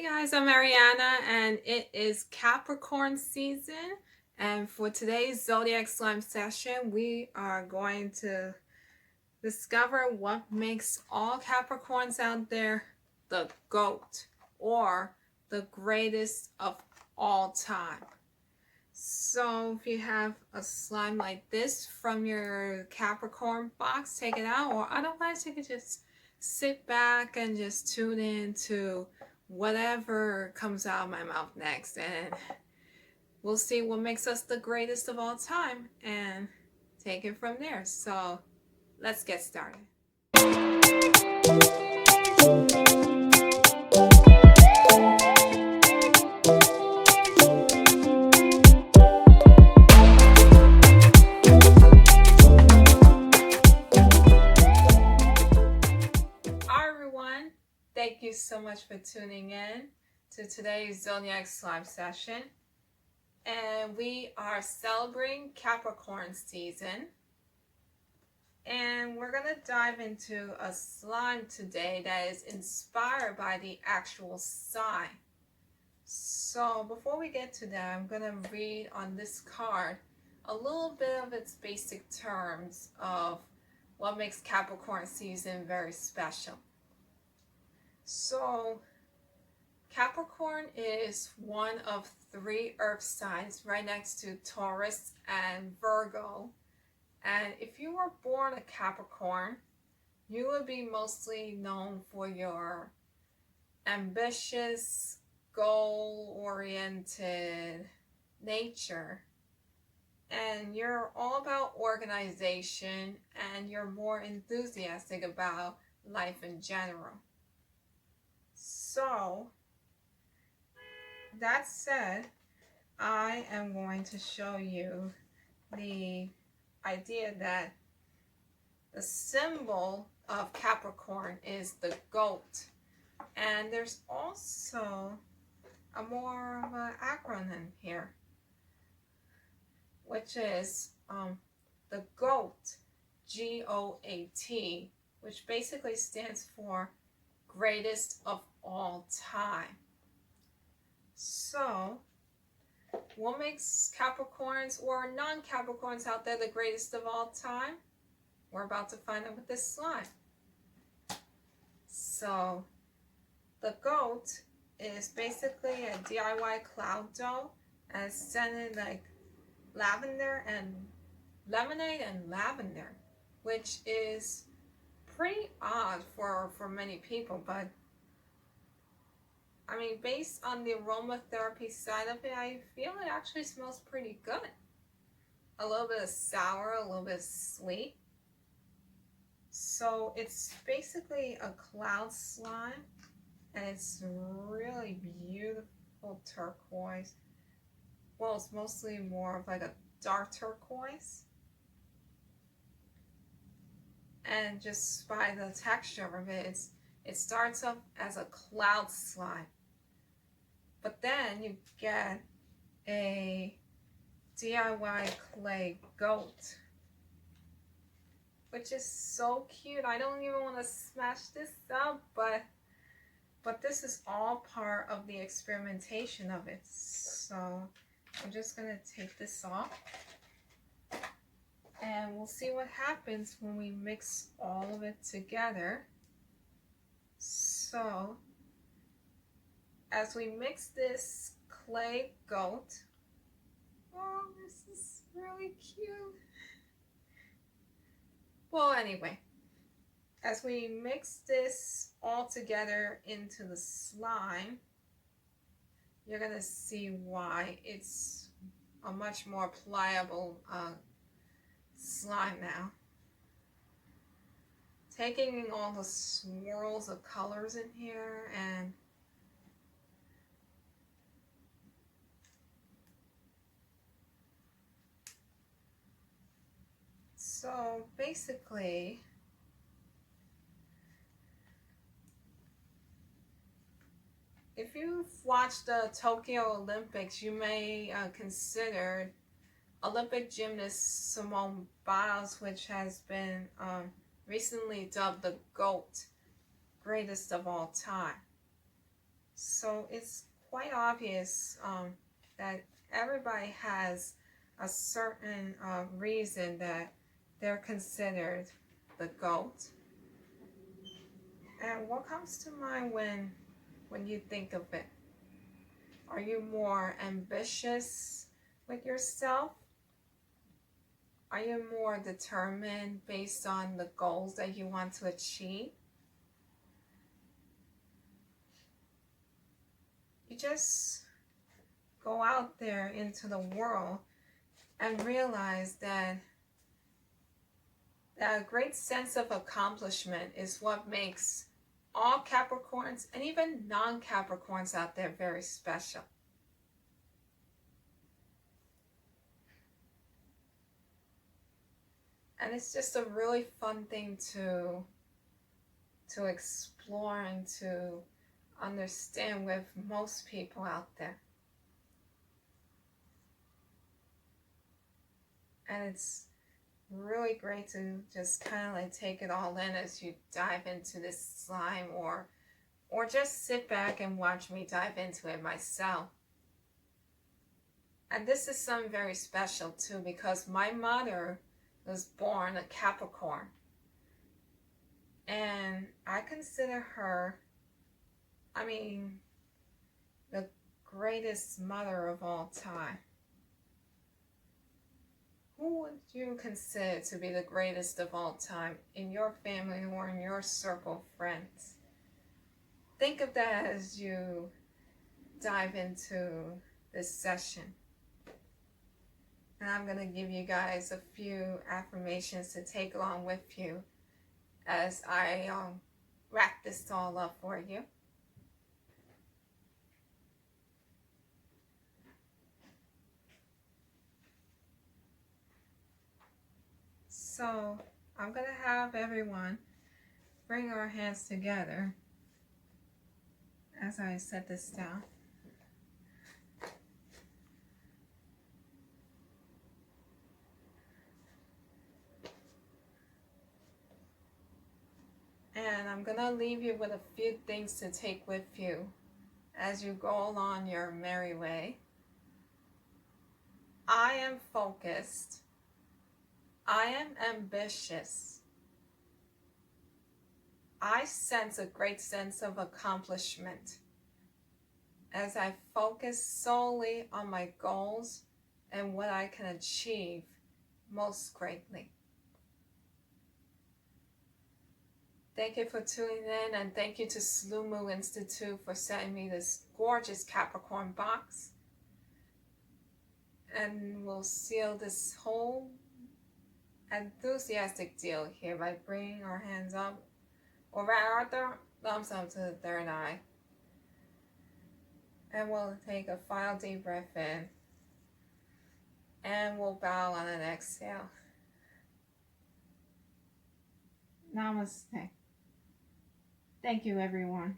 Hey guys, I'm Ariana and it is Capricorn season. And for today's Zodiac Slime session, we are going to discover what makes all Capricorns out there the GOAT or the greatest of all time. So if you have a slime like this from your Capricorn box, take it out, or otherwise you can just sit back and just tune in to whatever comes out of my mouth next, and we'll see what makes us the greatest of all time and take it from there. So let's get started. Hi everyone, thank you so much for tuning in to today's Zodiac Slime session. And we are celebrating Capricorn season. And we're going to dive into a slime today that is inspired by the actual sign. So before we get to that, I'm going to read on this card a little bit of its basic terms of what makes Capricorn season very special. So Capricorn is one of 3 earth signs right next to Taurus and Virgo. And if you were born a Capricorn, you would be mostly known for your ambitious, goal-oriented nature. And you're all about organization, and you're more enthusiastic about life in general. So, that said, I am going to show you the idea that the symbol of Capricorn is the goat. And there's also a more of an acronym here, which is the GOAT, G-O-A-T, which basically stands for greatest of all time. So, what makes Capricorns or non-Capricorns out there the greatest of all time? We're about to find out with this slime. So, the GOAT is basically a DIY cloud dough, and it's scented like lavender and lemonade and lavender, which is pretty odd for many people, but I mean, based on the aromatherapy side of it, I feel it actually smells pretty good. A little bit of sour, a little bit sweet. So it's basically a cloud slime, and it's really beautiful turquoise. Well, it's mostly more of like a dark turquoise. And just by the texture of it, it starts off as a cloud slime. But then you get a DIY clay goat, which is so cute. I don't even want to smash this up, but this is all part of the experimentation of it. So I'm just going to take this off, and we'll see what happens when we mix all of it together. So as we mix this clay goat, oh, this is really cute. Well, anyway, as we mix this all together into the slime, you're going to see why it's a much more pliable slime now. Taking all the swirls of colors in here, and so basically, if you've watched the Tokyo Olympics, you may consider Olympic gymnast Simone Biles, which has been recently dubbed the GOAT, greatest of all time. So it's quite obvious that everybody has a certain reason that they're considered the GOAT. And what comes to mind when you think of it? Are you more ambitious with yourself? Are you more determined based on the goals that you want to achieve? You just go out there into the world and realize that a great sense of accomplishment is what makes all Capricorns and even non-Capricorns out there very special. And it's just a really fun thing to explore and to understand with most people out there. And it's really great to just kind of like take it all in as you dive into this slime, or just sit back and watch me dive into it myself. And this is something very special too, because my mother was born a Capricorn, and I consider her, I mean, the greatest mother of all time. Who would you consider to be the greatest of all time in your family or in your circle of friends? Think of that as you dive into this session. And I'm going to give you guys a few affirmations to take along with you as I wrap this all up for you. So I'm going to have everyone bring our hands together as I set this down. And I'm going to leave you with a few things to take with you as you go along your merry way. I am focused. I am ambitious. I sense a great sense of accomplishment as I focus solely on my goals and what I can achieve most greatly. Thank you for tuning in, and thank you to Sloomoo Institute for sending me this gorgeous Capricorn box. And we'll seal this whole enthusiastic deal here by bringing our hands up, or rather thumbs up to the third eye. And we'll take a final deep breath in, and we'll bow on an exhale. Namaste. Thank you, everyone.